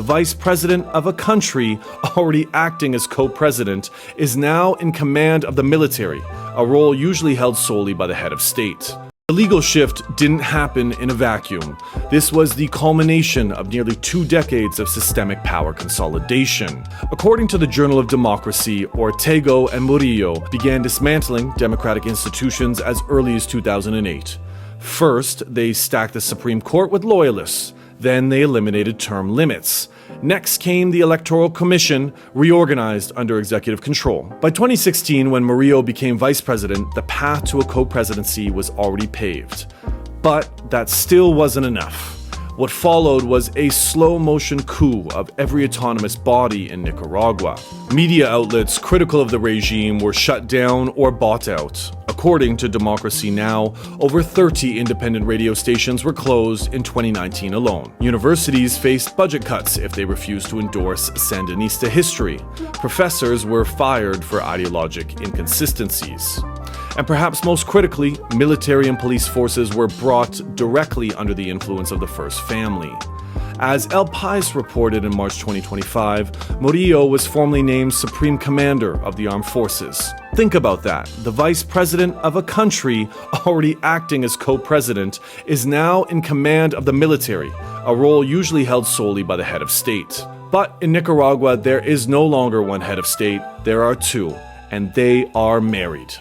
The vice president of a country already acting as co-president is now in command of the military, a role usually held solely by the head of state. The legal shift didn't happen in a vacuum. This was the culmination of nearly 2 decades of systemic power consolidation. According to the Journal of Democracy, Ortega and Murillo began dismantling democratic institutions as early as 2008. First, they stacked the Supreme Court with loyalists. Then they eliminated term limits. Next came the Electoral Commission, reorganized under executive control. By 2016, when Murillo became vice president, the path to a co-presidency was already paved. But that still wasn't enough. What followed was a slow-motion coup of every autonomous body in Nicaragua. Media outlets critical of the regime were shut down or bought out. According to Democracy Now!, over 30 independent radio stations were closed in 2019 alone. Universities faced budget cuts if they refused to endorse Sandinista history. Professors were fired for ideologic inconsistencies. And perhaps most critically, military and police forces were brought directly under the influence of the First Family. As El País reported in March 2025, Murillo was formally named Supreme Commander of the Armed Forces. Think about that. The vice president of a country already acting as co-president is now in command of the military, a role usually held solely by the head of state. But in Nicaragua, there is no longer one head of state, there are 2, and they are married.